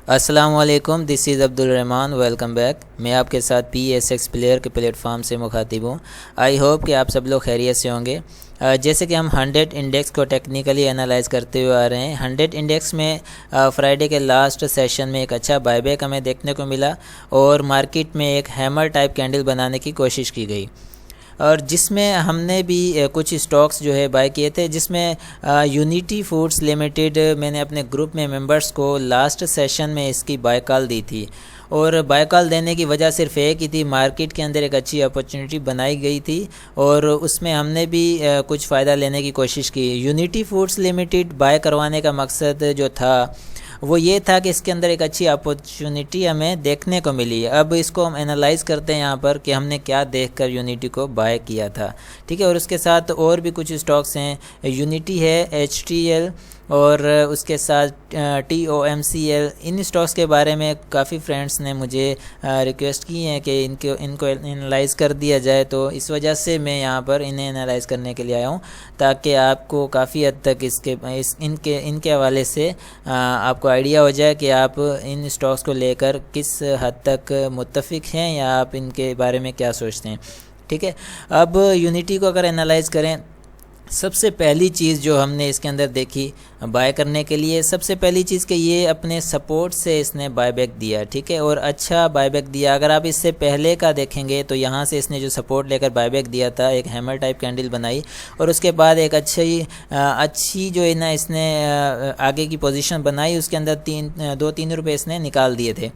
अस्सलाम वालेकुम, this is Abdul Rahman. Welcome back. मैं आपके साथ PSX प्लेयर के प्लेटफॉर्म से मुखातिब हूँ। आई होप कि आप सब लोग खैरियत से होंगे। जैसे कि हम 100 इंडेक्स को टेक्निकली एनालाइज करते हुए आ रहे हैं। 100 इंडेक्स में फ्राइडे के लास्ट सेशन में एक अच्छा बायबैक हमें देखने को मिला और मार्केट में एक हैमर टाइप कैंडल बनाने की कोशिश की गई, और जिसमें हमने भी कुछ स्टॉक्स जो है बाय किए थे, जिसमें यूनिटी फूड्स लिमिटेड मैंने अपने ग्रुप में मेंबर्स को लास्ट सेशन में इसकी बाय कॉल दी थी। और बाय कॉल देने की वजह सिर्फ एक ही थी, मार्केट के अंदर एक अच्छी अपॉर्चुनिटी बनाई गई थी और उसमें हमने भी कुछ फ़ायदा लेने की कोशिश की। यूनिटी फूड्स लिमिटेड बाय करवाने का मकसद जो था वो ये था कि इसके अंदर एक अच्छी अपॉर्चुनिटी हमें देखने को मिली। अब इसको हम एनालाइज़ करते हैं यहाँ पर कि हमने क्या देखकर यूनिटी को बाय किया था, ठीक है। और उसके साथ और भी कुछ स्टॉक्स हैं, यूनिटी है, HTL और उसके साथ TOMCL। इन स्टॉक्स के बारे में काफ़ी फ्रेंड्स ने मुझे रिक्वेस्ट की है कि इनको एनालाइज़ कर दिया जाए, तो इस वजह से मैं यहाँ पर इन्हें एनालाइज़ करने के लिए आया हूँ, ताकि आपको काफ़ी हद तक इनके हवाले से आपको आइडिया हो जाए कि आप इन स्टॉक्स को लेकर किस हद तक मुत्तफिक हैं या आप इनके बारे में क्या सोचते हैं, ठीक है। अब यूनिटी को अगर एनालाइज़ करें, सबसे पहली चीज़ जो हमने इसके अंदर देखी बाय करने के लिए, सबसे पहली चीज़ कि ये अपने सपोर्ट से इसने बायबैक दिया, ठीक है, और अच्छा बायबैक दिया। अगर आप इससे पहले का देखेंगे तो यहाँ से इसने जो सपोर्ट लेकर बायबैक दिया था, एक हैमर टाइप कैंडल बनाई और उसके बाद एक अच्छी जो है ना इसने आगे की पोजीशन बनाई, उसके अंदर 2-3 रुपये इसने निकाल दिए थे।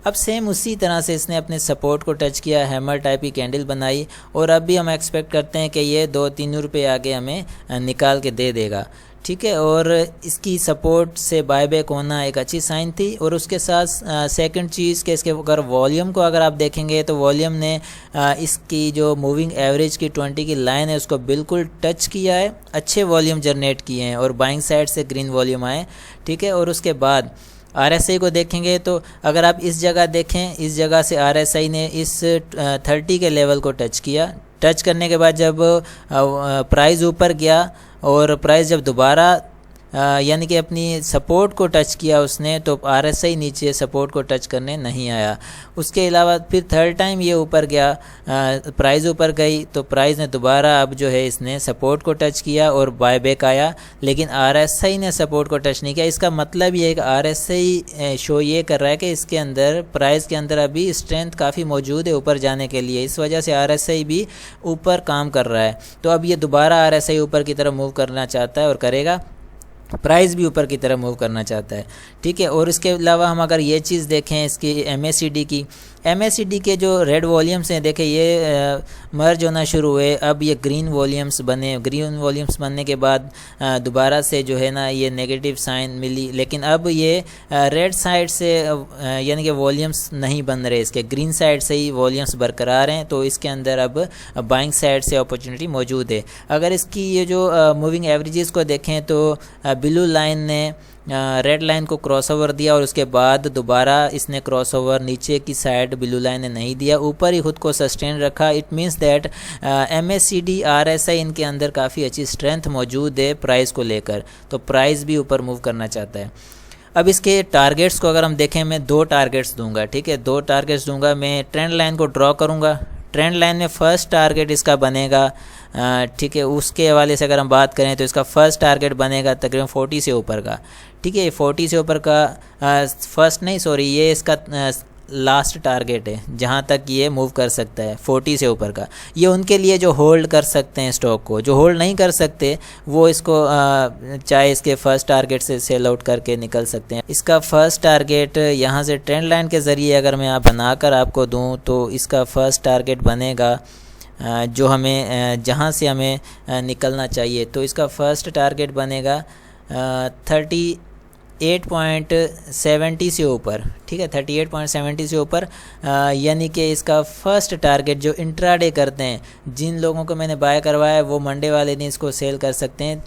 अब सेम उसी तरह से इसने अपने सपोर्ट को टच किया, हैमर टाइप की कैंडल बनाई और अब भी हम एक्सपेक्ट करते हैं कि ये 2-3 रुपये आगे हमें निकाल के दे देगा, ठीक है। और इसकी सपोर्ट से बायबैक होना एक अच्छी साइन थी। और उसके साथ सेकंड चीज़ कि इसके अगर वॉल्यूम को अगर आप देखेंगे तो वॉल्यूम ने इसकी जो मूविंग एवरेज की 20 की लाइन है उसको बिल्कुल टच किया है, अच्छे वॉल्यूम जनरेट किए हैं और बाइंग साइड से ग्रीन वॉल्यूम आए, ठीक है। और उसके बाद RSI को देखेंगे तो अगर आप इस जगह देखें, इस जगह से RSI ने इस 30 के लेवल को टच किया। टच करने के बाद जब प्राइस ऊपर गया और प्राइस जब दोबारा यानी कि अपनी सपोर्ट को टच किया उसने, तो RSI नीचे सपोर्ट को टच करने नहीं आया। उसके अलावा फिर थर्ड टाइम ये ऊपर गया, प्राइस ऊपर गई तो प्राइस ने दोबारा अब जो है इसने सपोर्ट को टच किया और बायबैक आया, लेकिन RSI ने सपोर्ट को टच नहीं किया। इसका मतलब ये है कि RSI शो ये कर रहा है कि इसके अंदर प्राइस के अंदर अभी स्ट्रेंथ काफ़ी मौजूद है ऊपर जाने के लिए, इस वजह से RSI भी ऊपर काम कर रहा है। तो अब ये दोबारा RSI ऊपर की तरफ मूव करना चाहता है और करेगा, प्राइस भी ऊपर की तरफ मूव करना चाहता है, ठीक है। और इसके अलावा हम अगर ये चीज़ देखें इसकी MACD के जो रेड वॉल्यूम्स हैं, देखें ये मर्ज होना शुरू हुए, अब ये ग्रीन वॉल्यूम्स बने। ग्रीन वॉल्यूम्स बनने के बाद दोबारा से जो है ना ये नेगेटिव साइन मिली, लेकिन अब ये रेड साइड से यानी कि वॉल्यूम्स नहीं बन रहे, इसके ग्रीन साइड से ही वॉल्यूम्स बरकरार हैं, तो इसके अंदर अब बाइंग साइड से अपॉर्चुनिटी मौजूद है। अगर इसकी ये जो मूविंग एवरेजेस को देखें तो ब्लू लाइन ने रेड लाइन को क्रॉसओवर दिया और उसके बाद दोबारा इसने क्रॉसओवर नीचे की साइड ब्लू लाइन ने नहीं दिया, ऊपर ही खुद को सस्टेन रखा। It means that MACD RSI इनके अंदर काफ़ी अच्छी स्ट्रेंथ मौजूद है प्राइस को लेकर, तो प्राइस भी ऊपर मूव करना चाहता है। अब इसके टारगेट्स को अगर हम देखें, मैं 2 टारगेट्स दूंगा, ठीक है, 2 टारगेट्स दूंगा। मैं ट्रेंड लाइन को ड्रॉ करूंगा। ट्रेंड लाइन में फर्स्ट टारगेट इसका बनेगा, ठीक है। उसके हवाले से अगर हम बात करें तो इसका फर्स्ट टारगेट बनेगा तकरीबन 40 से ऊपर का, ठीक है। 40 से ऊपर का फर्स्ट नहीं, सॉरी, ये इसका लास्ट टारगेट है जहाँ तक ये मूव कर सकता है, 40 से ऊपर का। ये उनके लिए जो होल्ड कर सकते हैं स्टॉक को, जो होल्ड नहीं कर सकते वो इसको चाहे इसके फर्स्ट टारगेट से सेल आउट करके निकल सकते हैं। इसका फर्स्ट टारगेट यहाँ से ट्रेंड लाइन के ज़रिए अगर मैं यहाँ बनाकर आपको दूँ तो इसका फर्स्ट टारगेट बनेगा जो हमें जहाँ से हमें निकलना चाहिए, तो इसका फर्स्ट टारगेट बनेगा 38.70 से ऊपर, ठीक है, 38.70 से ऊपर। यानी कि इसका फर्स्ट टारगेट जो इंट्राडे करते हैं, जिन लोगों को मैंने बाय करवाया है वो मंडे वाले दिन इसको सेल कर सकते हैं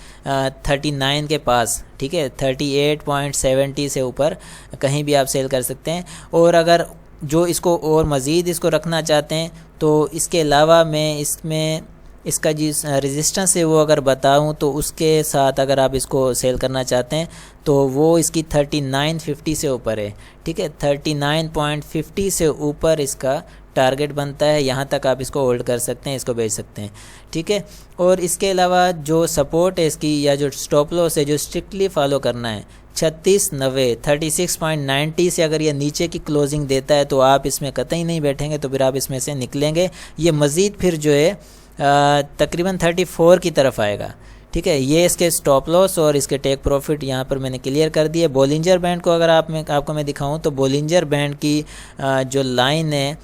39 के पास, ठीक है, 38.70 से ऊपर कहीं भी आप सेल कर सकते हैं। और अगर जो इसको और मज़ीद इसको रखना चाहते हैं तो इसके अलावा मैं इसमें इसका जिस रेजिस्टेंस है वो अगर बताऊं तो उसके साथ अगर आप इसको सेल करना चाहते हैं तो वो इसकी 3950 से ऊपर है। ठीक है, 39.50 से ऊपर इसका टारगेट बनता है, यहाँ तक आप इसको होल्ड कर सकते हैं, इसको बेच सकते हैं। ठीक है, और इसके अलावा जो सपोर्ट है इसकी या जो स्टॉप लॉस है जो स्ट्रिक्टली फॉलो करना है 3690 36.90 से अगर ये नीचे की क्लोजिंग देता है तो आप इसमें कतई नहीं बैठेंगे, तो फिर आप इसमें से निकलेंगे। ये मज़ीद फिर जो है तकरीबन 34 की तरफ आएगा। ठीक है, ये इसके स्टॉप लॉस और इसके टेक प्रॉफिट यहाँ पर मैंने क्लियर कर दिए। बोलिंजर बैंड को अगर आपको मैं दिखाऊं तो बोलिंजर बैंड की जो लाइन है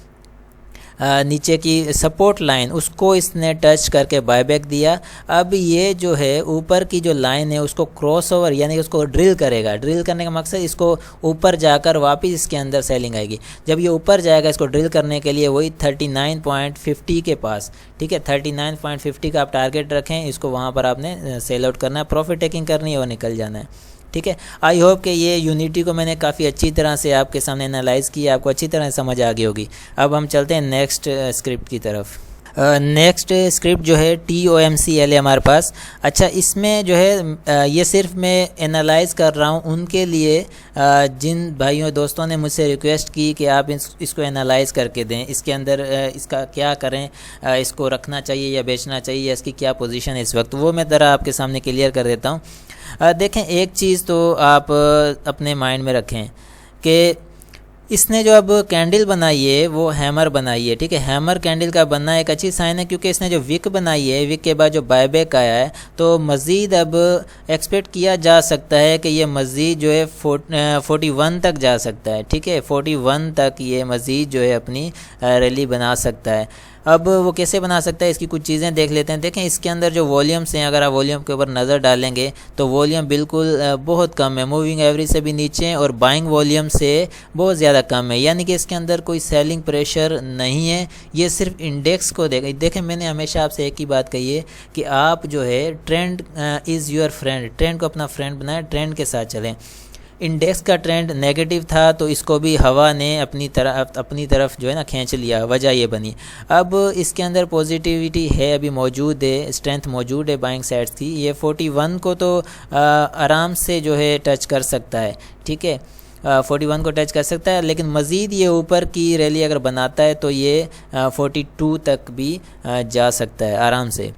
नीचे की सपोर्ट लाइन, उसको इसने टच करके बायबैक दिया। अब ये जो है ऊपर की जो लाइन है उसको क्रॉस ओवर यानी उसको ड्रिल करेगा। ड्रिल करने का मकसद इसको ऊपर जाकर वापस इसके अंदर सेलिंग आएगी। जब ये ऊपर जाएगा इसको ड्रिल करने के लिए वही 39.50 के पास। ठीक है, 39.50 का आप टारगेट रखें, इसको वहाँ पर आपने सेल आउट करना है, प्रॉफिट टेकिंग करनी है और निकल जाना है। ठीक है, आई होप कि ये यूनिटी को मैंने काफ़ी अच्छी तरह से आपके सामने एनालाइज़ किया, आपको अच्छी तरह से समझ आ गई होगी। अब हम चलते हैं नेक्स्ट स्क्रिप्ट की तरफ। नेक्स्ट स्क्रिप्ट जो है TOMCL है हमारे पास। अच्छा, इसमें जो है ये सिर्फ मैं एनालाइज़ कर रहा हूँ उनके लिए जिन भाइयों दोस्तों ने मुझसे रिक्वेस्ट की कि आप इसको एनालाइज़ करके दें, इसके अंदर इसका क्या करें, इसको रखना चाहिए या बेचना चाहिए या इसकी क्या पोजीशन है इस वक्त, वो मैं ज़रा आपके सामने क्लियर कर देता हूँ। देखें, एक चीज़ तो आप अपने माइंड में रखें कि इसने जो अब कैंडल बनाई है वो हैमर बनाई है। ठीक है, हैमर कैंडल का बनना एक अच्छी साइन है क्योंकि इसने जो विक बनाई है, विक के बाद जो बायबैक आया है, तो मज़ीद अब एक्सपेक्ट किया जा सकता है कि ये मज़ीद जो है 41 तक जा सकता है। ठीक है, 41 तक ये मज़ीद जो है अपनी रैली बना सकता है। अब वो कैसे बना सकता है, इसकी कुछ चीज़ें देख लेते हैं। देखें, इसके अंदर जो वॉल्यूम्स हैं, अगर आप वॉल्यूम के ऊपर नज़र डालेंगे तो वॉल्यूम बिल्कुल बहुत कम है, मूविंग एवरेज से भी नीचे है और बाइंग वॉल्यूम से बहुत ज़्यादा कम है, यानी कि इसके अंदर कोई सेलिंग प्रेशर नहीं है। ये सिर्फ इंडेक्स को देखें, मैंने हमेशा आपसे एक ही बात कही है कि आप जो है trend is your friend, trend को अपना फ्रेंड बनाएं, ट्रेंड के साथ चलें। इंडेक्स का ट्रेंड नेगेटिव था तो इसको भी हवा ने अपनी तरफ जो है ना खींच लिया, वजह ये बनी। अब इसके अंदर पॉजिटिविटी है, अभी मौजूद है, स्ट्रेंथ मौजूद है बाइंग साइड्स की। ये 41 को तो आराम से जो है टच कर सकता है। ठीक है, 41 को टच कर सकता है, लेकिन मज़ीद ये ऊपर की रैली अगर बनाता है तो ये 42 तक भी जा सकता है आराम से।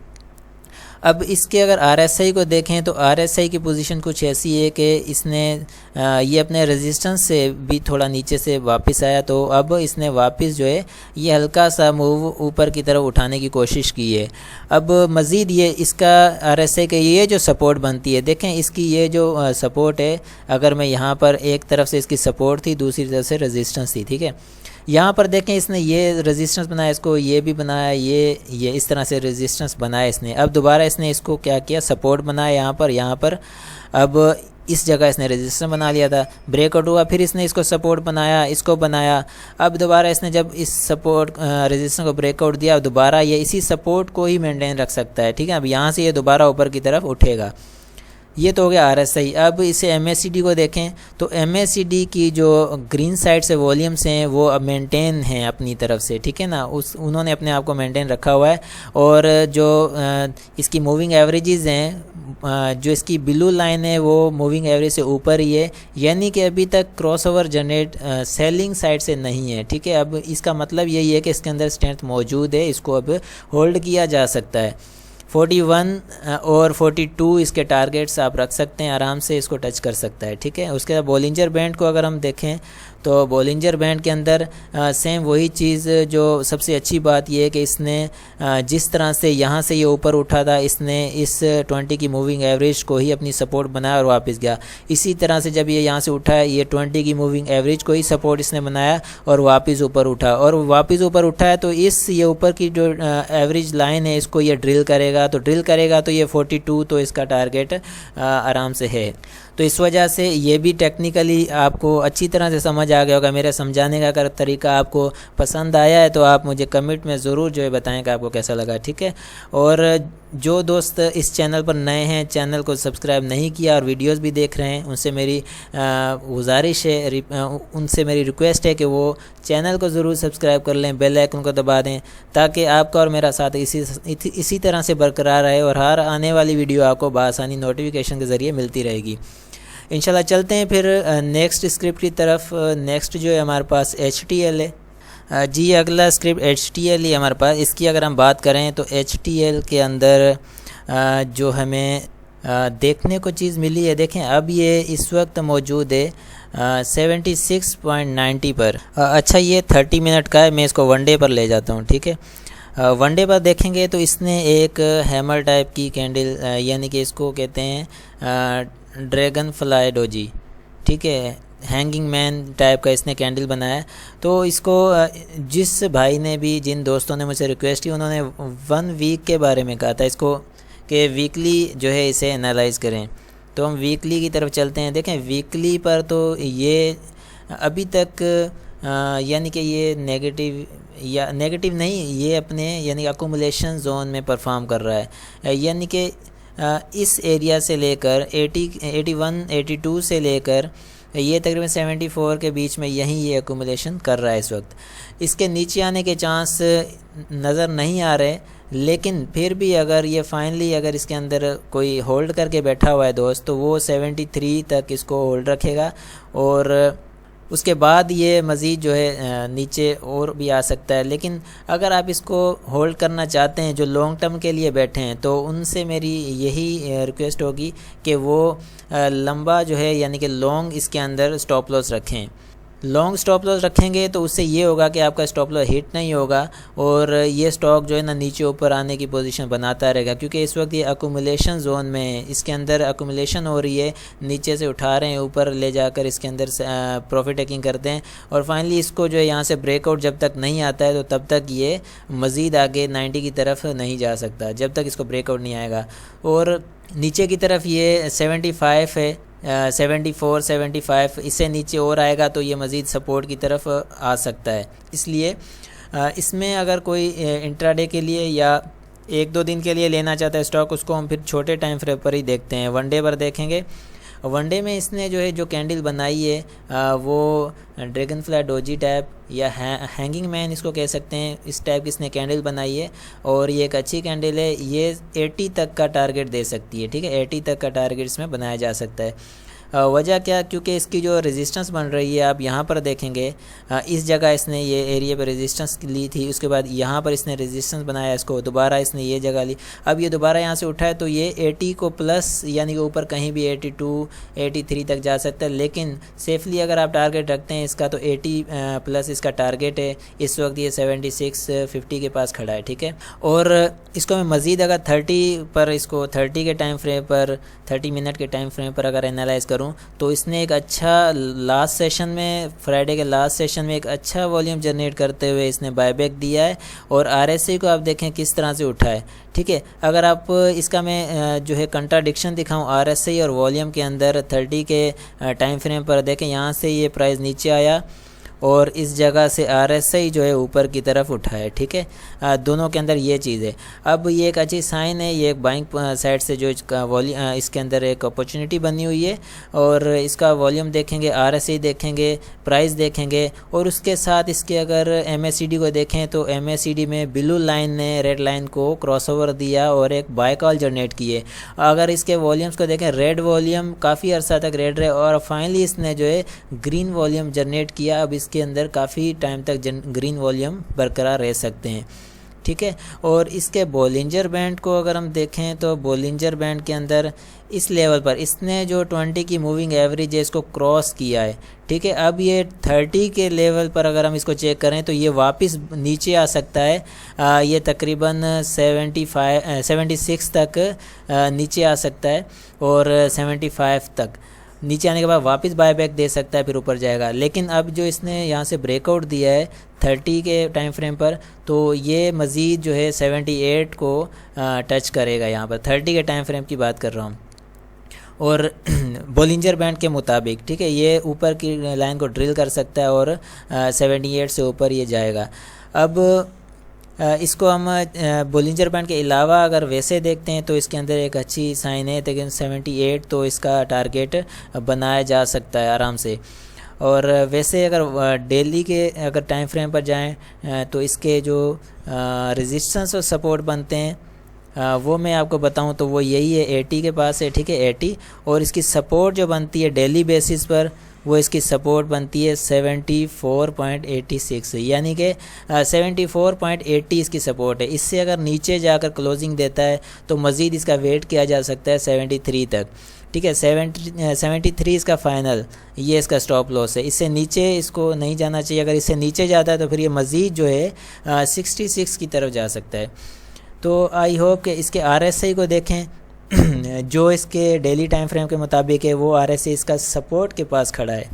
अब इसके अगर RSI को देखें तो RSI की पोजीशन कुछ ऐसी है कि इसने ये अपने रेजिस्टेंस से भी थोड़ा नीचे से वापस आया, तो अब इसने वापस जो है ये हल्का सा मूव ऊपर की तरफ उठाने की कोशिश की है। अब मज़ीद ये इसका RSI के ये जो सपोर्ट बनती है, देखें इसकी ये जो सपोर्ट है, अगर मैं यहाँ पर एक तरफ से इसकी सपोर्ट थी, दूसरी तरफ से रेजिस्टेंस थी। ठीक है, यहाँ पर देखें इसने ये रेजिस्टेंस बनाया, इसको ये भी बनाया, ये इस तरह से रेजिस्टेंस बनाया इसने। अब दोबारा इसने इसको क्या किया, सपोर्ट बनाया यहाँ पर। अब इस जगह इसने रेजिस्टेंस बना लिया था, ब्रेकआउट हुआ, फिर इसने इसको सपोर्ट बनाया, इसको बनाया। अब दोबारा इसने जब इस सपोर्ट रेजिस्टेंस को ब्रेकआउट दिया, अब दोबारा ये इसी सपोर्ट को ही मेंटेन रख सकता है। ठीक है, अब यहाँ से ये दोबारा ऊपर की तरफ उठेगा। ये तो हो गया RSI। अब इसे MACD को देखें तो MACD की जो ग्रीन साइड से वॉल्यूम्स हैं वो अब मेंटेन हैं अपनी तरफ से। ठीक है ना, उन्होंने अपने आप को मेंटेन रखा हुआ है। और जो इसकी मूविंग एवरेजेस हैं, जो इसकी ब्लू लाइन है वो मूविंग एवरेज से ऊपर ही है, यानी कि अभी तक क्रॉसओवर जनरेट सेलिंग साइड से नहीं है। ठीक है, अब इसका मतलब यही है कि इसके अंदर स्ट्रेंथ मौजूद है, इसको अब होल्ड किया जा सकता है। 41 और 42 इसके टारगेट्स आप रख सकते हैं, आराम से इसको टच कर सकता है। ठीक है, उसके बाद बॉलिंजर बैंड को अगर हम देखें तो बॉलिंजर बैंड के अंदर सेम वही चीज़, जो सबसे अच्छी बात यह है कि इसने जिस तरह से यहाँ से ये ऊपर उठा था, इसने इस 20 की मूविंग एवरेज को ही अपनी सपोर्ट बनाया और वापस गया। इसी तरह से जब ये यहाँ से उठा है, ये 20 की मूविंग एवरेज को ही सपोर्ट इसने बनाया और वापस ऊपर उठा, और वापस ऊपर उठा है तो ये ऊपर की जो एवरेज लाइन है इसको ये ड्रिल करेगा, तो ये 42 तो इसका टारगेट आराम से है। तो इस वजह से ये भी टेक्निकली आपको अच्छी तरह से समझ आ गया होगा। मेरे समझाने का अगर तरीका आपको पसंद आया है तो आप मुझे कमेंट में ज़रूर जो है बताएं कि आपको कैसा लगा, ठीक है। और जो दोस्त इस चैनल पर नए हैं, चैनल को सब्सक्राइब नहीं किया और वीडियोस भी देख रहे हैं, उनसे मेरी गुजारिश है, उनसे मेरी रिक्वेस्ट है कि वो चैनल को ज़रूर सब्सक्राइब कर लें, बेल आइकन को दबा दें, ताकि आपका और मेरा साथ इसी तरह से बरकरार रहे और हर आने वाली वीडियो आपको बआसानी नोटिफिकेशन के ज़रिए मिलती रहेगी। इंशाल्लाह चलते हैं फिर नेक्स्ट स्क्रिप्ट की तरफ। नेक्स्ट जो है हमारे पास HTL है। जी अगला स्क्रिप्ट HTL ही हमारे पास। इसकी अगर हम बात करें तो HTL के अंदर जो हमें देखने को चीज़ मिली है, देखें अब ये इस वक्त मौजूद है 76.90 पर। अच्छा ये 30 मिनट का है, मैं इसको वनडे पर ले जाता हूँ, ठीक है। वनडे पर देखेंगे तो इसने एक हैमर टाइप की कैंडल, यानी कि इसको कहते हैं ड्रैगन फ्लाई डोजी, ठीक है, हैंगिंग मैन टाइप का इसने कैंडल बनाया। तो इसको जिस भाई ने भी, जिन दोस्तों ने मुझसे रिक्वेस्ट की, उन्होंने 1 वीक के बारे में कहा था इसको कि वीकली जो है इसे एनालाइज करें। तो हम वीकली की तरफ चलते हैं। देखें वीकली पर तो ये अभी तक यानी कि ये नेगेटिव नहीं, ये अपने यानी अकोमुलेशन जोन में परफॉर्म कर रहा है। यानी कि इस एरिया से लेकर 81, 82 से लेकर ये तकरीबन 74 के बीच में यहीं ये अकोमुलेशन कर रहा है इस वक्त। इसके नीचे आने के चांस नज़र नहीं आ रहे, लेकिन फिर भी अगर ये फाइनली अगर इसके अंदर कोई होल्ड करके बैठा हुआ है दोस्त, तो वो 73 तक इसको होल्ड रखेगा और उसके बाद ये मज़ीद जो है नीचे और भी आ सकता है। लेकिन अगर आप इसको होल्ड करना चाहते हैं, जो लॉन्ग टर्म के लिए बैठे हैं, तो उनसे मेरी यही रिक्वेस्ट होगी कि वो लंबा जो है यानी कि लॉन्ग इसके अंदर स्टॉप लॉस रखें। लॉन्ग स्टॉप लॉस रखेंगे तो उससे ये होगा कि आपका स्टॉप लॉस हिट नहीं होगा और ये स्टॉक जो है ना नीचे ऊपर आने की पोजीशन बनाता रहेगा, क्योंकि इस वक्त ये अकोमुलेशन जोन में है, इसके अंदर अकोमुलेशन हो रही है, नीचे से उठा रहे हैं, ऊपर ले जाकर इसके अंदर प्रॉफिट टेकिंग करते हैं और फाइनली इसको जो है यहाँ से ब्रेकआउट जब तक नहीं आता है तो तब तक ये मज़ीद आगे 90 की तरफ नहीं जा सकता, जब तक इसको ब्रेकआउट नहीं आएगा। और नीचे की तरफ ये 75 है, 74, 75, इससे नीचे और आएगा तो ये मज़ीद सपोर्ट की तरफ आ सकता है। इसलिए इसमें अगर कोई इंट्राडे के लिए या 1-2 दिन के लिए लेना चाहता है स्टॉक, उसको हम फिर छोटे टाइम फ्रेम पर ही देखते हैं। वनडे पर देखेंगे, वनडे में इसने जो है जो कैंडल बनाई है वो ड्रैगन फ्लाई डोजी टाइप या हैंगिंग मैन इसको कह सकते हैं, इस टाइप की इसने कैंडल बनाई है और ये एक अच्छी कैंडल है। ये 80 तक का टारगेट दे सकती है, ठीक है, 80 तक का टारगेट इसमें बनाया जा सकता है। वजह क्या, क्योंकि इसकी जो रेजिस्टेंस बन रही है आप यहाँ पर देखेंगे, इस जगह इसने ये एरिया पर रेजिस्टेंस ली थी, उसके बाद यहाँ पर इसने रेजिस्टेंस बनाया, इसको दोबारा इसने ये जगह ली, अब ये दोबारा यहाँ से उठा है तो ये 80 को प्लस यानी कि ऊपर कहीं भी 82, 83 तक जा सकता है। लेकिन सेफली अगर आप टारगेट रखते हैं इसका तो 80 प्लस इसका टारगेट है। इस वक्त ये 76-50 के पास खड़ा है, ठीक है। और इसको मैं मज़ीद अगर 30 पर, इसको 30 के टाइम फ्रेम पर, 30 मिनट के टाइम फ्रेम पर अगर एनालाइज करूं तो इसने एक अच्छा लास्ट सेशन में, फ्राइडे के लास्ट सेशन में एक अच्छा वॉल्यूम जनरेट करते हुए इसने बायबैक दिया है और RSI को आप देखें किस तरह से उठा है, ठीक है। अगर आप इसका मैं जो है कंट्राडिक्शन दिखाऊं RSI और वॉल्यूम के अंदर, 30 के टाइम फ्रेम पर देखें, यहाँ से ये प्राइस नीचे आया और इस जगह से RSI जो है ऊपर की तरफ उठा है, ठीक है। दोनों के अंदर ये चीज़ है। अब ये एक अच्छी साइन है, ये एक बाइंग साइड से जो इसके अंदर एक अपॉर्चुनिटी बनी हुई है और इसका वॉल्यूम देखेंगे, RSI देखेंगे, प्राइस देखेंगे और उसके साथ इसके अगर MACD को देखें तो MACD में ब्लू लाइन ने रेड लाइन को क्रॉसओवर दिया और एक बाय कॉल जनरेट किए। अगर इसके वॉल्यूम्स को देखें, रेड वॉल्यूम काफ़ी अर्सा तक रेड रहे और फाइनली इसने जो है ग्रीन वॉल्यूम जनरेट किया। अब के अंदर काफ़ी टाइम तक ग्रीन वॉल्यूम बरकरार रह सकते हैं, ठीक है। और इसके बोलिंजर बैंड को अगर हम देखें तो बोलिंजर बैंड के अंदर इस लेवल पर इसने जो 20 की मूविंग एवरेज है इसको क्रॉस किया है, ठीक है। अब ये 30 के लेवल पर अगर हम इसको चेक करें तो ये वापस नीचे आ सकता है। ये तकरीबन 76 तक नीचे आ सकता है और 75 तक नीचे आने के बाद वापस बायबैक दे सकता है, फिर ऊपर जाएगा। लेकिन अब जो इसने यहाँ से ब्रेकआउट दिया है 30 के टाइम फ्रेम पर, तो ये मज़ीद जो है 78 को टच करेगा। यहाँ पर 30 के टाइम फ्रेम की बात कर रहा हूँ। और बोलिंजर बैंड के मुताबिक, ठीक है, ये ऊपर की लाइन को ड्रिल कर सकता है और 78 से ऊपर ये जाएगा। अब इसको हम बोलिंजर बैंड के अलावा अगर वैसे देखते हैं तो इसके अंदर एक अच्छी साइन है, लेकिन 78 तो इसका टारगेट बनाया जा सकता है आराम से। और वैसे अगर डेली के अगर टाइम फ्रेम पर जाएं तो इसके जो रेजिस्टेंस और सपोर्ट बनते हैं वो मैं आपको बताऊं तो वो यही है, 80 के पास है, ठीक है, 80। और इसकी सपोर्ट जो बनती है डेली बेसिस पर, वो इसकी सपोर्ट बनती है 74.86, यानी कि 74.80 इसकी सपोर्ट है। इससे अगर नीचे जाकर क्लोजिंग देता है तो मज़ीद इसका वेट किया जा सकता है 73 तक, ठीक है। 73 इसका फ़ाइनल, ये इसका स्टॉप लॉस है। इससे नीचे इसको नहीं जाना चाहिए। अगर इससे नीचे जाता है तो फिर ये मज़ीद जो है 66 की तरफ जा सकता है। तो आई होप कि इसके RSI को देखें जो इसके डेली टाइम फ्रेम के मुताबिक है, वो RSI इसका सपोर्ट के पास खड़ा है।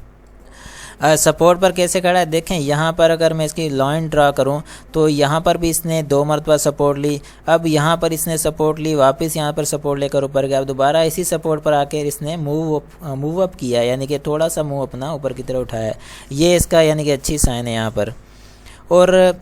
सपोर्ट पर कैसे खड़ा है देखें, यहाँ पर अगर मैं इसकी लाइन ड्रा करूँ तो यहाँ पर भी इसने 2 मरतबा सपोर्ट ली, अब यहाँ पर इसने सपोर्ट ली, वापस यहाँ पर सपोर्ट लेकर ऊपर गया, अब दोबारा इसी सपोर्ट पर आकर इसने मूव अप किया, यानी कि थोड़ा सा मुँह अपना ऊपर की तरफ उठाया। ये इसका यानी कि अच्छी साइन है यहाँ पर। और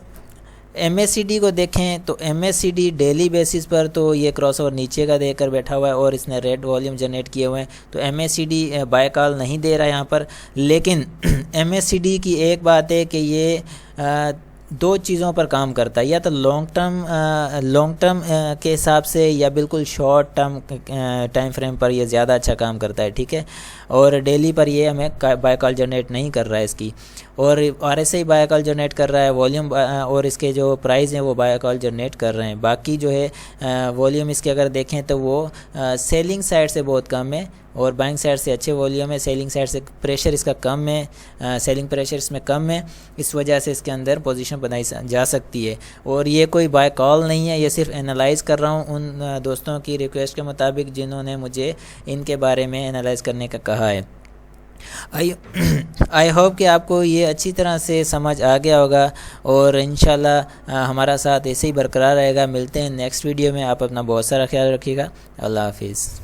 MACD को देखें तो MACD डेली बेसिस पर तो ये क्रॉसओवर नीचे का देकर बैठा हुआ है और इसने रेड वॉल्यूम जनरेट किए हुए हैं, तो MACD बाय कॉल नहीं दे रहा है यहाँ पर। लेकिन MACD की एक बात है कि ये 2 चीज़ों पर काम करता है, या तो लॉन्ग टर्म के हिसाब से, या बिल्कुल शॉर्ट टर्म टाइम फ्रेम पर ये ज़्यादा अच्छा काम करता है, ठीक है। और डेली पर ये हमें बाय कॉल जनरेट नहीं कर रहा है इसकी, और RSI बाय कॉल जनरेट कर रहा है, वॉल्यूम और इसके जो प्राइस हैं वो बाय कॉल जनरेट कर रहे हैं। बाकी जो है वॉल्यूम इसके अगर देखें तो वो सेलिंग साइड से बहुत कम है और बाइंग साइड से अच्छे वॉल्यूम है। सेलिंग साइड से प्रेशर इसका कम है, सेलिंग प्रेशर इसमें कम है, इस वजह से इसके अंदर पोजीशन बनाई जा सकती है। और ये कोई बाय कॉल नहीं है, ये सिर्फ एनालाइज कर रहा हूँ उन दोस्तों की रिक्वेस्ट के मुताबिक जिन्होंने मुझे इनके बारे में एनालाइज करने का कहा है। आई होप कि आपको ये अच्छी तरह से समझ आ गया होगा और इंशाल्लाह हमारा साथ ऐसे ही बरकरार रहेगा। मिलते हैं नेक्स्ट वीडियो में। आप अपना बहुत सारा ख्याल रखिएगा। अल्लाह हाफिज़।